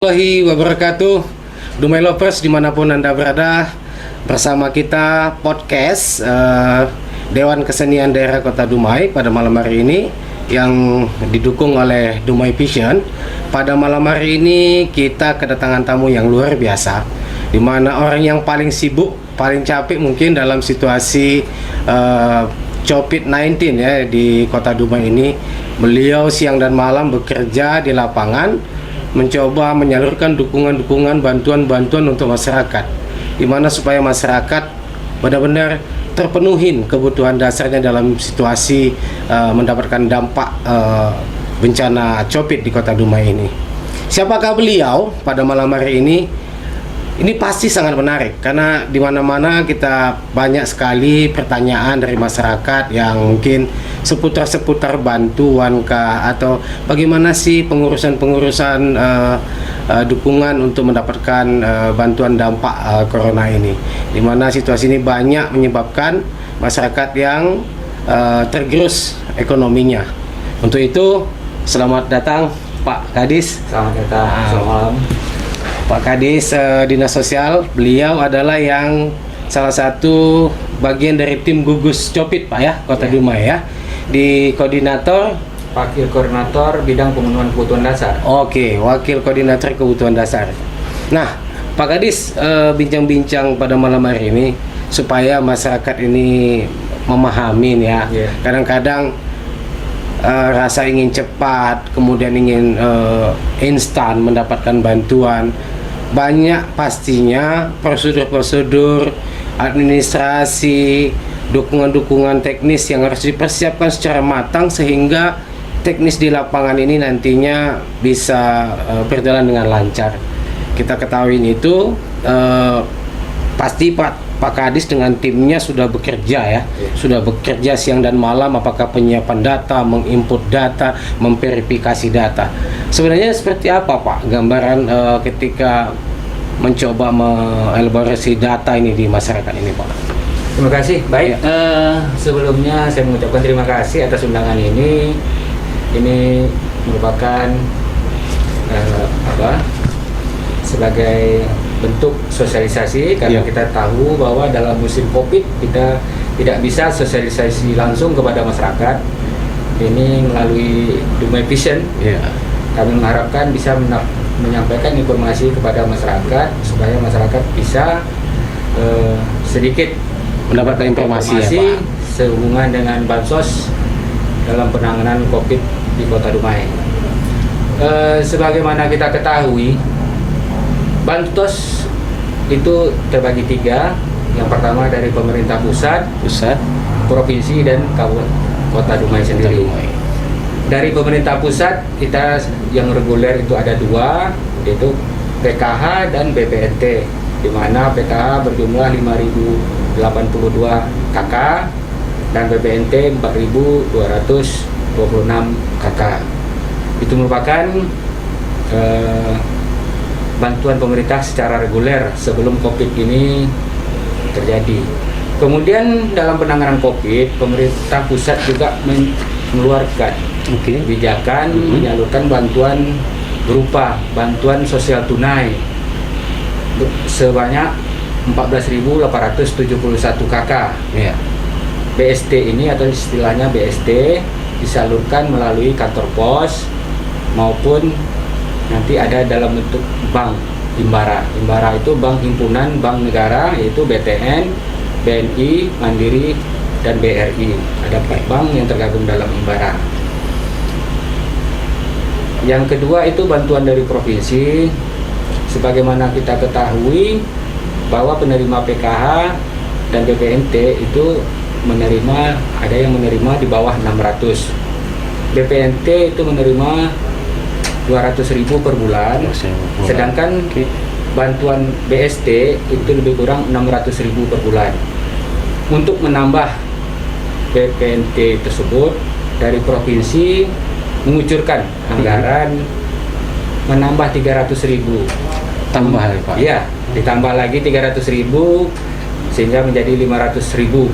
Warahmatullahi wabarakatuh. Dumai Lovers dimanapun Anda berada, bersama kita podcast Dewan Kesenian Daerah Kota Dumai pada malam hari ini yang didukung oleh Dumai Vision. Pada malam hari ini kita kedatangan tamu yang luar biasa, di mana orang yang paling sibuk, paling capek mungkin dalam situasi COVID-19 ya di Kota Dumai ini. Beliau siang dan malam bekerja di lapangan, mencoba menyalurkan dukungan-dukungan, bantuan-bantuan untuk masyarakat, di mana supaya masyarakat benar-benar terpenuhin kebutuhan dasarnya dalam situasi mendapatkan dampak bencana COVID di Kota Dumai ini. Siapakah beliau pada malam hari ini? Ini pasti sangat menarik karena di mana-mana kita banyak sekali pertanyaan dari masyarakat yang mungkin seputar bantuan kah, atau bagaimana sih pengurusan dukungan untuk mendapatkan bantuan dampak corona ini, di mana situasi ini banyak menyebabkan masyarakat yang tergerus ekonominya. Untuk itu selamat datang Pak Kadis. Selamat datang. Selamat malam. Pak Kadis, Dinas Sosial, beliau adalah yang salah satu bagian dari tim gugus COVID Pak ya, Kota Dumai ya, di koordinator Wakil Koordinator Bidang Pemenuhan Kebutuhan Dasar. Oke, Wakil Koordinator Kebutuhan Dasar. Nah, Pak Kadis, bincang-bincang pada malam hari ini supaya masyarakat ini memahami ya. Kadang-kadang rasa ingin cepat, kemudian ingin instan mendapatkan bantuan. Banyak pastinya prosedur-prosedur administrasi, dukungan-dukungan teknis yang harus dipersiapkan secara matang sehingga teknis di lapangan ini nantinya bisa berjalan dengan lancar. Kita ketahui itu pasti Pak Kadis dengan timnya sudah bekerja ya, sudah bekerja siang dan malam, apakah penyiapan data, menginput data, memverifikasi data. Sebenarnya seperti apa Pak gambaran ketika mencoba mengelaborasi data ini di masyarakat ini Pak? Terima kasih. Baik, sebelumnya saya mengucapkan terima kasih atas undangan ini. Ini merupakan sebagai bentuk sosialisasi karena kita tahu bahwa dalam musim COVID kita tidak bisa sosialisasi langsung kepada masyarakat. Ini melalui Dumai Vision. Kami mengharapkan bisa menyampaikan informasi kepada masyarakat supaya masyarakat bisa sedikit mendapatkan informasi ya, Pak, sehubungan dengan bansos dalam penanganan COVID di Kota Dumai. Sebagaimana kita ketahui, bansos itu terbagi tiga. Yang pertama dari pemerintah pusat, provinsi, dan Kota Dumai sendiri. Dari pemerintah pusat kita yang reguler itu ada dua, yaitu PKH dan BPNT, di mana PKH berjumlah 5.082 KK dan BPNT 4.226 KK. Itu merupakan bantuan pemerintah secara reguler sebelum COVID ini terjadi. Kemudian dalam penanganan COVID, pemerintah pusat juga mengeluarkan kebijakan menyalurkan bantuan berupa bantuan sosial tunai sebanyak 14.871 KK. BST ini atau istilahnya BST disalurkan melalui kantor pos maupun nanti ada dalam bentuk bank Himbara. Himbara itu bank himpunan bank negara, yaitu BTN, BNI, Mandiri, dan BRI. Ada 4 bank yang tergabung dalam Himbara. Yang kedua itu bantuan dari provinsi. Sebagaimana kita ketahui bahwa penerima PKH dan BPNT itu ada yang menerima di bawah 600. BPNT itu menerima 200.000 per bulan, sedangkan bantuan BST itu lebih kurang 600.000 per bulan. Untuk menambah BPNT tersebut, dari provinsi mengucurkan anggaran menambah 300.000. Tambah ya Pak? Iya, ditambah lagi 300.000 sehingga menjadi 500.000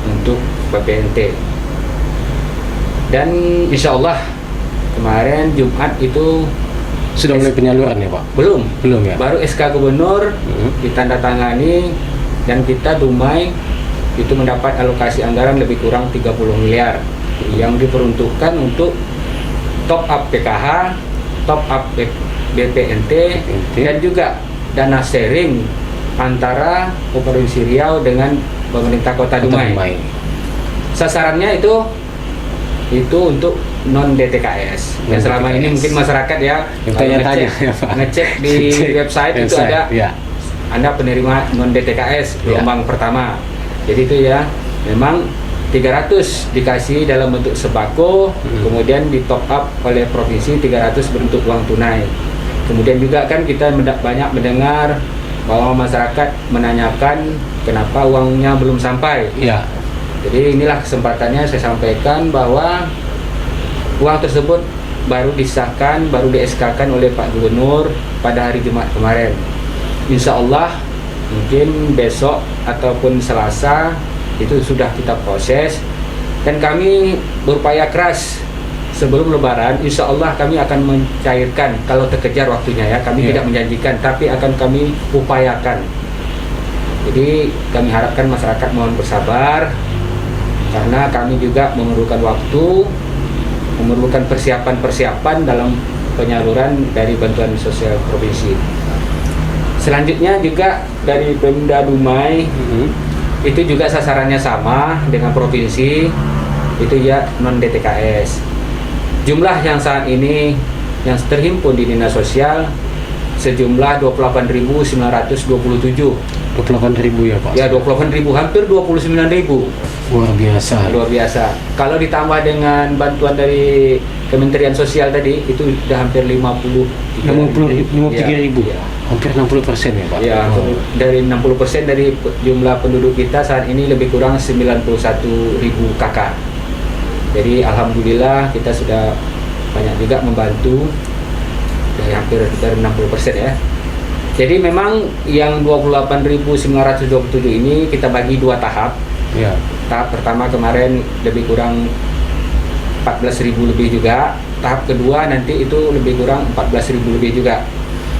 untuk BPNT. Dan insya Allah kemarin Jumat itu Sudah mulai penyaluran ya Pak? Belum. Belum ya? Baru SK Gubernur ditandatangani dan kita Dumai itu mendapat alokasi anggaran lebih kurang 30 miliar yang diperuntukkan untuk top up PKH, top up BPNT, dan juga dana sharing antara Provinsi Riau dengan pemerintah Kota Dumai. Sasarannya itu untuk non DTKS. Dan selama ini mungkin masyarakat ya ngecek di website itu ada Anda penerima non DTKS gelombang pertama. Jadi itu ya memang 300 dikasih dalam bentuk sembako, kemudian di top up oleh provinsi 300 bentuk uang tunai. Kemudian juga kan kita banyak mendengar bahwa masyarakat menanyakan kenapa uangnya belum sampai. Ya. Jadi inilah kesempatannya saya sampaikan bahwa uang tersebut baru disahkan, baru di-SK-kan oleh Pak Gubernur pada hari Jumat kemarin. Insya Allah mungkin besok ataupun Selasa itu sudah kita proses, dan kami berupaya keras sebelum Lebaran. Insya Allah kami akan mencairkan kalau terkejar waktunya ya. Kami tidak menjanjikan, tapi akan kami upayakan. Jadi kami harapkan masyarakat mohon bersabar, karena kami juga memerlukan waktu, memerlukan persiapan dalam penyaluran dari bantuan sosial provinsi. Selanjutnya juga dari Pemda Dumai itu juga sasarannya sama dengan provinsi, itu ya non DTKS. Jumlah yang saat ini yang terhimpun di Dinas Sosial sejumlah 28.927. 28.000 ya Pak? Ya 28.000, hampir 29.000. Luar biasa. Luar biasa. Kalau ditambah dengan bantuan dari Kementerian Sosial tadi itu sudah hampir 53.000. Ya. Hampir 60% ya Pak? Ya, dari 60% dari jumlah penduduk kita saat ini lebih kurang 91.000 kakak. Jadi alhamdulillah kita sudah banyak juga membantu, dari hampir 60% ya. Jadi memang yang 28.927 ini kita bagi dua tahap. Ya. Tahap pertama kemarin lebih kurang 14.000 lebih juga. Tahap kedua nanti itu lebih kurang 14.000 lebih juga.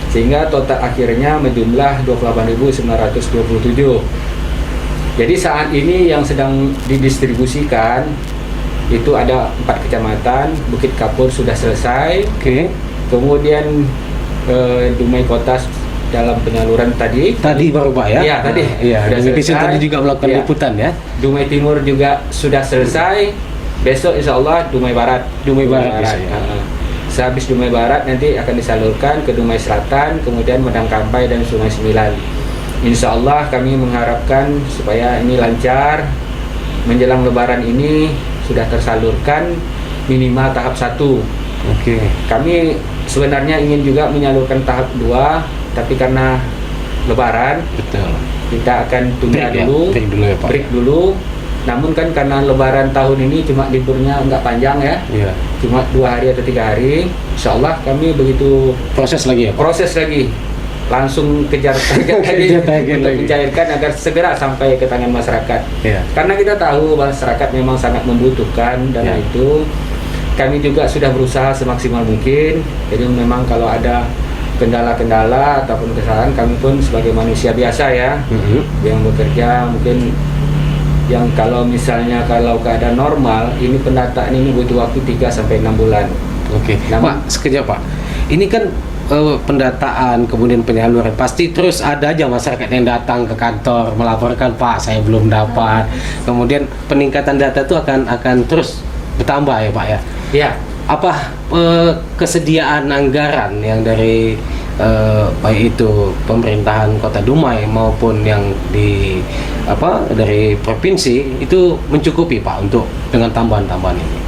Sehingga total akhirnya menjumlah 28.927. Jadi saat ini yang sedang didistribusikan itu ada 4 kecamatan. Bukit Kapur sudah selesai. Kemudian Dumai Kota dalam penyaluran tadi baru Pak ya? Iya tadi. Iya. Dan tadi juga melakukan liputan ya. Dumai Timur juga sudah selesai. Besok insya Allah Dumai Barat. Sehabis Dumai Barat nanti akan disalurkan ke Dumai Selatan, kemudian Medang Kampai dan Sungai Sembilan. Insya Allah kami mengharapkan supaya ini lancar. Menjelang Lebaran ini sudah tersalurkan minimal tahap 1. Kami sebenarnya ingin juga menyalurkan tahap 2, tapi karena Lebaran kita akan tunda dulu, break dulu. Namun kan karena Lebaran tahun ini cuma liburnya nggak panjang ya, cuma 2 hari atau 3 hari. Insya Allah kami begitu proses lagi, langsung kejar target lagi untuk mencairkan agar segera sampai ke tangan masyarakat. Karena kita tahu masyarakat memang sangat membutuhkan dana itu. Kami juga sudah berusaha semaksimal mungkin. Jadi memang kalau ada kendala-kendala ataupun kesalahan, kami pun sebagai manusia biasa ya, yang bekerja mungkin. Yang kalau misalnya kalau keadaan normal, ini pendataan ini butuh waktu 3-6 bulan. Pak, sekejap Pak. Ini kan pendataan kemudian penyaluran, pasti terus ada aja masyarakat yang datang ke kantor melaporkan, Pak saya belum dapat. Kemudian peningkatan data itu akan terus bertambah ya Pak ya? Iya. Apa kesediaan anggaran yang dari baik itu pemerintahan Kota Dumai maupun yang dari provinsi itu mencukupi Pak untuk dengan tambahan-tambahan ini?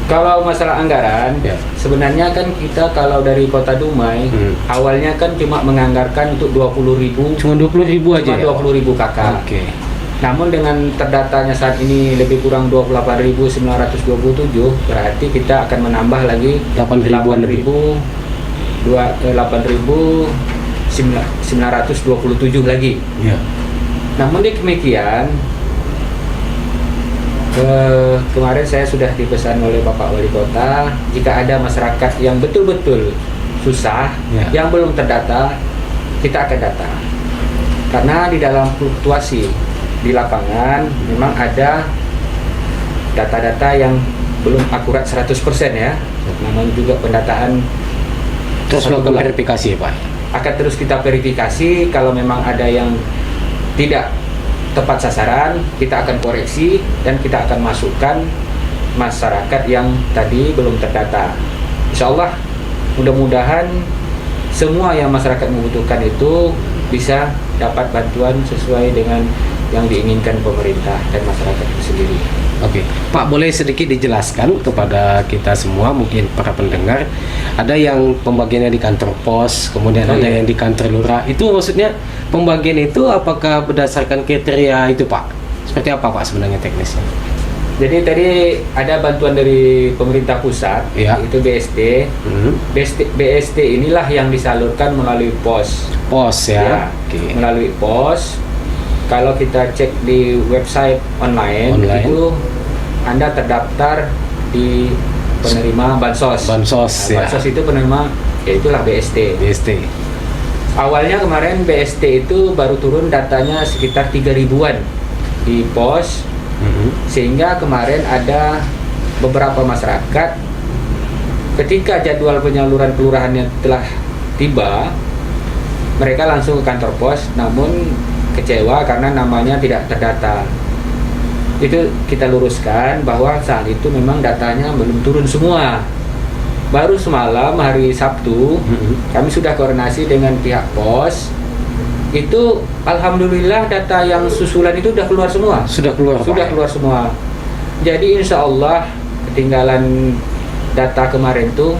Kalau masalah anggaran, sebenarnya kan kita kalau dari Kota Dumai awalnya kan cuma menganggarkan untuk 20.000. Cuma 20.000 aja. Cuma 20.000 kakak. Namun dengan terdatanya saat ini lebih kurang 28.927, berarti kita akan menambah lagi 8.927 lagi. Namun demikian, kemarin saya sudah dipesan oleh Bapak Wali Kota, jika ada masyarakat yang betul-betul susah, Ya. yang belum terdata, kita akan data. Karena di dalam fluktuasi di lapangan memang ada data-data yang belum akurat 100% ya. Namanya juga pendataan Terus satu melakukan bulan. verifikasi Pak. Akan terus kita verifikasi, kalau memang ada yang tidak tepat sasaran, kita akan koreksi dan kita akan masukkan masyarakat yang tadi belum terdata. Insya Allah mudah-mudahan semua yang masyarakat membutuhkan itu bisa dapat bantuan sesuai dengan yang diinginkan pemerintah dan masyarakat itu sendiri. Oke, Pak, boleh sedikit dijelaskan kepada kita semua, mungkin para pendengar, ada yang pembagiannya di kantor pos, kemudian Oh, ada iya. yang di kantor lurah. Itu maksudnya pembagian itu apakah berdasarkan kriteria itu, Pak? Seperti apa, Pak, sebenarnya teknisnya? Jadi tadi ada bantuan dari pemerintah pusat, Iya. itu BST. BST inilah yang disalurkan melalui pos. Pos ya. Oke. Melalui pos. Kalau kita cek di website online. Itu Anda terdaftar di penerima bansos. Bansos ya. Bansos itu penerima, ya itulah BST. BST. Awalnya kemarin BST itu baru turun datanya sekitar 3.000-an di pos. Sehingga kemarin ada beberapa masyarakat ketika jadwal penyaluran kelurahannya telah tiba, mereka langsung ke kantor pos, namun kecewa karena namanya tidak terdata. Itu kita luruskan bahwa saat itu memang datanya belum turun semua. Baru semalam hari Sabtu kami sudah koordinasi dengan pihak pos. Itu alhamdulillah data yang susulan itu sudah keluar semua. Sudah keluar, Sudah Pak? keluar semua. Jadi insya Allah ketinggalan data kemarin tuh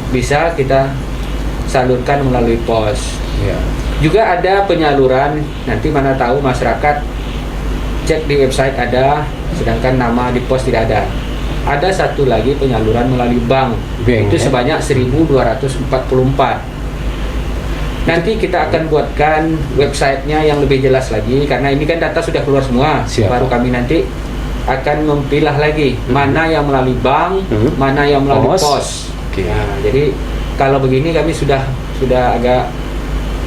bisa kita salurkan melalui pos. Ya. Juga ada penyaluran, nanti mana tahu masyarakat cek di website ada, sedangkan nama di pos tidak ada. Ada satu lagi penyaluran melalui bank, Bank, itu ya? sebanyak 1.244. Nanti kita akan buatkan websitenya yang lebih jelas lagi, karena ini kan data sudah keluar semua. Siap. Baru kami nanti akan memilah lagi mana yang melalui bank, mana yang melalui Pos. pos. Oke. Nah, jadi kalau begini kami sudah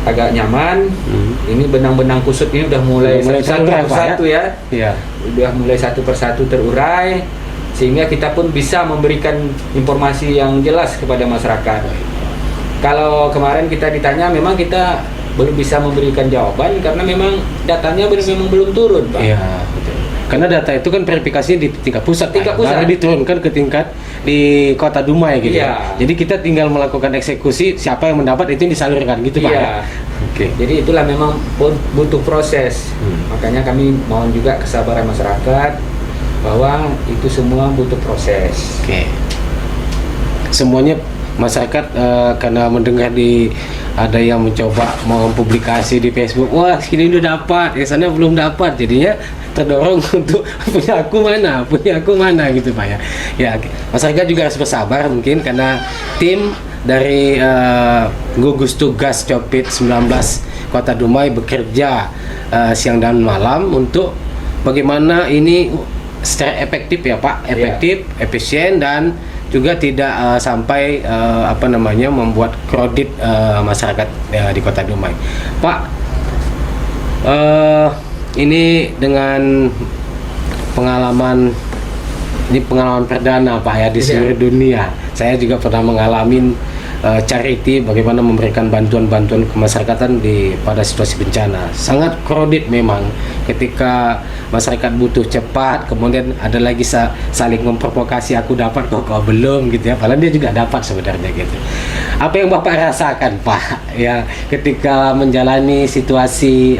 agak nyaman. Ini benang-benang kusut ini udah mulai satu terurai, Pak, persatu ya. Iya. Udah mulai satu persatu terurai, sehingga kita pun bisa memberikan informasi yang jelas kepada masyarakat. Kalau kemarin kita ditanya, memang kita belum bisa memberikan jawaban karena memang datanya memang belum turun, Pak. Iya, betul. Karena data itu kan verifikasinya di tingkat pusat, Tingkat Pak. pusat. Baru diturunkan ke tingkat di Kota Dumai gitu. Iya. Jadi kita tinggal melakukan eksekusi, siapa yang mendapat itu yang disalurkan gitu, Pak. Iya. Oke. Jadi itulah memang butuh proses. Makanya kami mohon juga kesabaran masyarakat bahwa itu semua butuh proses. Oke. Semuanya masyarakat karena mendengar ada yang mencoba mempublikasi di Facebook, wah sini udah dapat, ya sana belum dapat, jadinya terdorong untuk punya aku mana gitu, Pak ya. Ya, oke. Masyarakat juga harus bersabar mungkin karena tim dari gugus tugas COVID-19 Kota Dumai bekerja siang dan malam untuk bagaimana ini secara efektif ya Pak, efektif, efisien dan juga tidak sampai membuat kredit masyarakat di Kota Dumai. Pak, ini dengan pengalaman perdana Pak ya di seluruh dunia. Saya juga pernah mengalami charity, bagaimana memberikan bantuan-bantuan kemasyarakatan pada situasi bencana. Sangat kredit memang ketika masyarakat butuh cepat, kemudian ada lagi saling memprovokasi, aku dapat kok kau belum gitu ya. Padahal dia juga dapat sebenarnya gitu. Apa yang Bapak rasakan Pak ya ketika menjalani situasi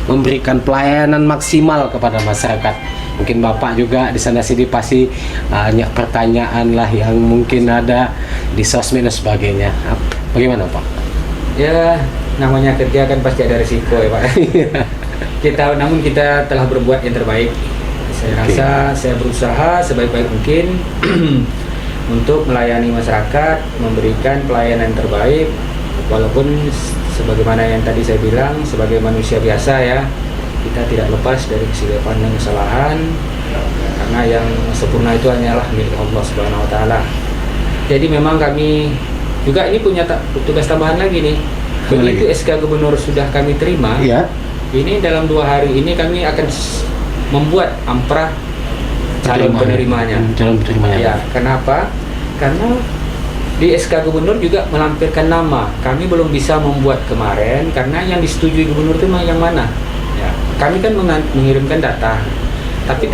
memberikan pelayanan maksimal kepada masyarakat? Mungkin Bapak juga di sana sini pasti banyak pertanyaan lah yang mungkin ada di sosmed dan sebagainya. Bagaimana Pak? Ya, namanya kerja kan pasti ada risiko ya Pak. Namun kita telah berbuat yang terbaik. Saya rasa saya berusaha sebaik-baik mungkin untuk melayani masyarakat, memberikan pelayanan terbaik, walaupun sebagaimana yang tadi saya bilang, sebagai manusia biasa ya, kita tidak lepas dari kesilapan dan kesalahan, karena yang sempurna itu hanyalah milik Allah Subhanahu wa taala. Jadi memang kami juga ini punya tugas tambahan lagi nih. Begitu SK Gubernur sudah kami terima, Iya. ini dalam 2 hari ini kami akan membuat amprah calon penerimanya. Calon penerimanya. Ya, kenapa? Karena di SK Gubernur juga melampirkan nama. Kami belum bisa membuat kemarin karena yang disetujui Gubernur itu yang mana? Ya, kami kan mengirimkan data. Tapi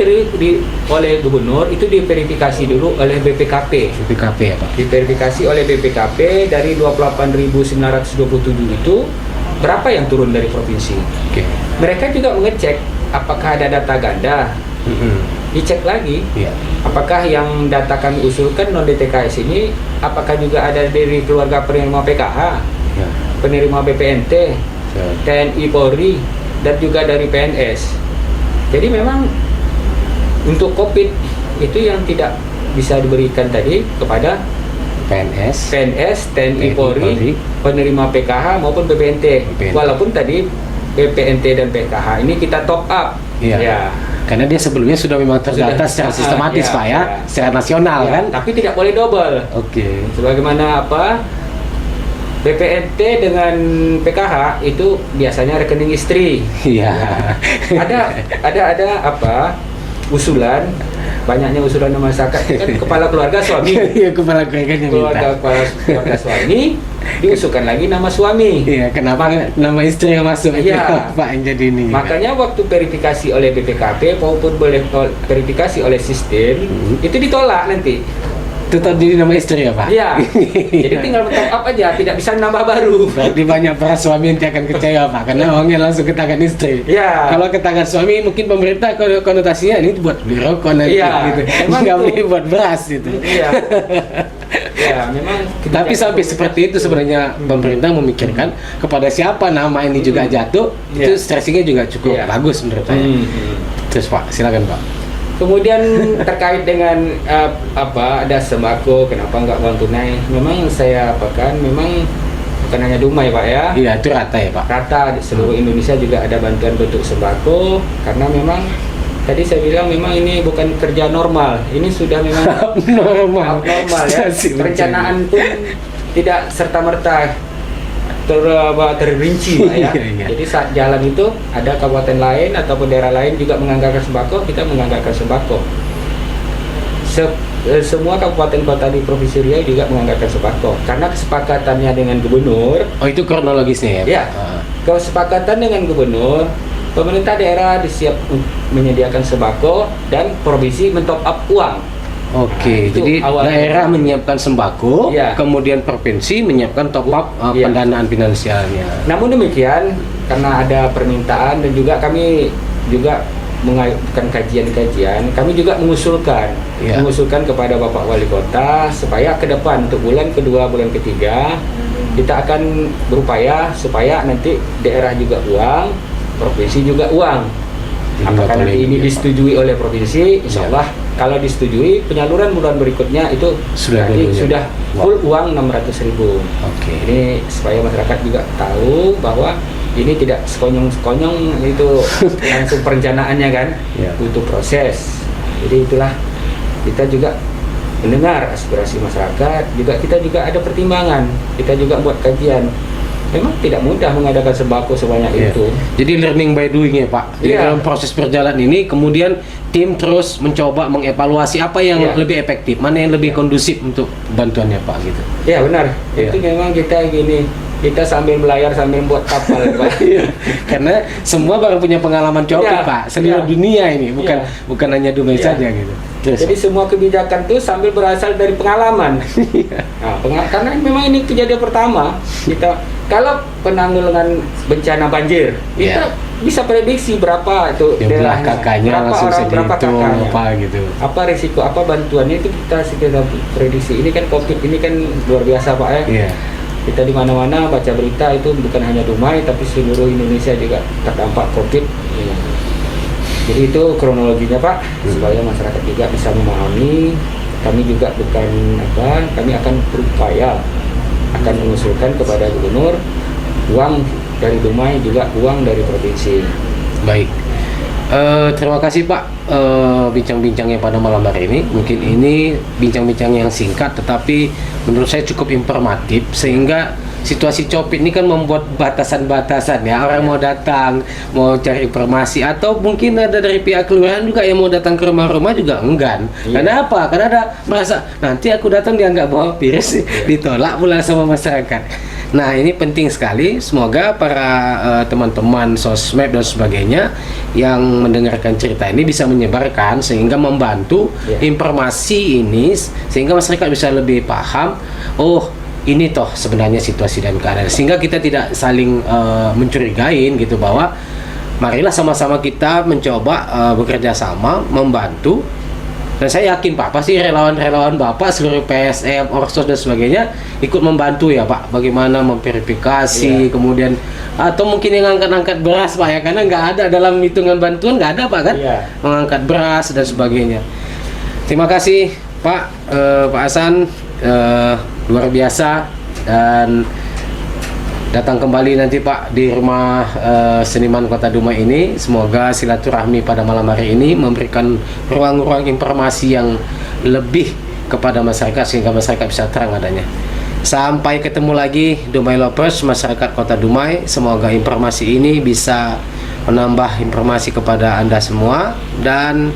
oleh Gubernur itu diverifikasi dulu oleh BPKP. BPKP ya Pak. Diverifikasi oleh BPKP dari 28.927 itu berapa yang turun dari provinsi. Oke. Mereka juga mengecek apakah ada data ganda. Dicek lagi, Iya. apakah yang data kami usulkan non DTKS ini, apakah juga ada dari keluarga penerima PKH, Ya. penerima BPNT, TNI Polri, dan juga dari PNS. Jadi memang untuk COVID itu yang tidak bisa diberikan tadi kepada PNS. TNI Polri, penerima PKH maupun BPNT. Walaupun tadi BPNT dan PKH ini kita top up. Iya. Ya. Karena dia sebelumnya sudah memang terdata secara sistematis Pak ya, secara nasional Ya, kan. tapi tidak boleh double. Oke. Sebagaimana apa? BPNT dengan PKH itu biasanya rekening istri. Iya. Ada apa? Usulan, banyaknya usulan masyarakat kan kepala keluarga suami. Iya, kepala keluarganya minta. Keluarga suami diusulkan lagi nama suami. Iya, kenapa nama istri yang masuk? Iya. Pak yang jadi ini. Makanya waktu verifikasi oleh BPKP maupun boleh verifikasi oleh sistem itu ditolak nanti. Tetap jadi nama istri ya Pak? Iya. Jadi tinggal top up aja, tidak bisa nambah baru. Berarti banyak para suami yang akan kecewa Pak, karena uangnya langsung ke tangan istri. Iya. Kalau ke tangan suami mungkin pemerintah konotasinya ini buat beli rokok nanti gitu. Nggak beli buat beras gitu. Iya. Ya, memang. Tapi sampai seperti itu sebenarnya pemerintah memikirkan kepada siapa nama ini juga jatuh, itu stressingnya juga cukup bagus menurut saya. Terus Pak, silakan Pak. Kemudian terkait dengan ada sembako, kenapa nggak uang tunai? Memang saya apakan, memang bukan hanya Dumai Pak ya. Iya, itu rata ya Pak. Rata di seluruh Indonesia juga ada bantuan bentuk sembako, karena memang tadi saya bilang memang ini bukan kerja normal, ini sudah memang normal ya. Perencanaan pun tidak serta merta terrinci Pak ya. Jadi saat jalan itu ada kabupaten lain ataupun daerah lain juga menganggarkan sembako, kita menganggarkan sembako. Semua kabupaten kota di Provinsi Riau juga menganggarkan sembako karena kesepakatannya dengan gubernur. Oh, itu kronologisnya ya? Ya. Kesepakatan dengan gubernur, pemerintah daerah disiap menyediakan sembako dan provinsi mentop up uang. Oke, jadi daerah menyiapkan sembako, kemudian provinsi menyiapkan top up pendanaan finansialnya. Namun demikian, karena ada permintaan dan juga kami juga mengajukan kajian-kajian, kami juga mengusulkan kepada Bapak Wali Kota supaya ke depan untuk bulan kedua, bulan ketiga kita akan berupaya supaya nanti daerah juga uang, provinsi juga uang. Apakah nanti ini disetujui oleh provinsi, insya Allah kalau disetujui penyaluran bulan berikutnya itu sudah full uang 600.000. Oke. Ini supaya masyarakat juga tahu bahwa ini tidak sekonyong-sekonyong itu langsung perencanaannya kan, butuh proses. Jadi itulah kita juga mendengar aspirasi masyarakat, kita juga ada pertimbangan, kita juga buat kajian. Memang tidak mudah mengadakan sembako sebanyak itu. Jadi learning by doing ya Pak. Jadi dalam proses perjalanan ini kemudian tim terus mencoba mengevaluasi apa yang lebih efektif, mana yang lebih kondusif untuk bantuannya Pak gitu. Iya benar. Itu memang kita sambil melayar sambil buat kapal Pak. Karena semua baru punya pengalaman coba Pak, seluruh dunia ini bukan hanya Dumai saja gitu. Jadi semua kebijakan itu sambil berasal dari pengalaman. Karena memang ini kejadian pertama kita. Kalau penanggulangan bencana banjir, kita bisa prediksi berapa itu daerahnya, kakaknya langsung berapa kakaknya, apa gitu. Apa risiko, apa bantuannya itu kita prediksi. Ini kan COVID ini kan luar biasa Pak ya. Kita di mana-mana baca berita itu bukan hanya Dumai tapi seluruh Indonesia juga terdampak COVID. Jadi itu kronologinya Pak, supaya masyarakat juga bisa memahami. Kami juga kami akan berupaya akan mengusulkan kepada gubernur uang dari Dumai juga uang dari provinsi. Baik. Terima kasih Pak bincang-bincangnya pada malam hari ini. Mungkin ini bincang-bincang yang singkat tetapi menurut saya cukup informatif, sehingga situasi Covid ini kan membuat batasan-batasan ya. Orang mau datang, mau cari informasi, atau mungkin ada dari pihak kelurahan juga yang mau datang ke rumah-rumah juga enggan. Karena apa? Karena ada merasa nanti aku datang dianggap bawa virus, ditolak pula sama masyarakat. Nah, ini penting sekali. Semoga para teman-teman sosmed dan sebagainya yang mendengarkan cerita ini bisa menyebarkan sehingga membantu informasi ini, sehingga masyarakat bisa lebih paham, oh ini toh sebenarnya situasi dan keadaan, sehingga kita tidak saling mencurigain gitu, bahwa marilah sama-sama kita mencoba bekerja sama membantu. Dan saya yakin Pak, pasti relawan-relawan Bapak, seluruh PSM, Orsos dan sebagainya ikut membantu ya Pak, bagaimana memverifikasi, kemudian atau mungkin yang angkat-angkat beras Pak ya, karena nggak ada dalam hitungan bantuan, nggak ada Pak kan, mengangkat beras dan sebagainya. Terima kasih Pak, Pak Hasan, luar biasa, dan datang kembali nanti Pak di rumah seniman Kota Dumai ini. Semoga silaturahmi pada malam hari ini memberikan ruang-ruang informasi yang lebih kepada masyarakat sehingga masyarakat bisa terang adanya. Sampai ketemu lagi Dumai Lovers, masyarakat Kota Dumai. Semoga informasi ini bisa menambah informasi kepada Anda semua dan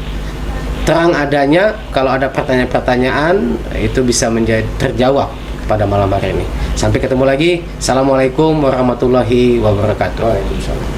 terang adanya. Kalau ada pertanyaan-pertanyaan itu bisa menjadi terjawab pada malam hari ini. Sampai ketemu lagi. Assalamualaikum warahmatullahi wabarakatuh. Waalaikumsalam.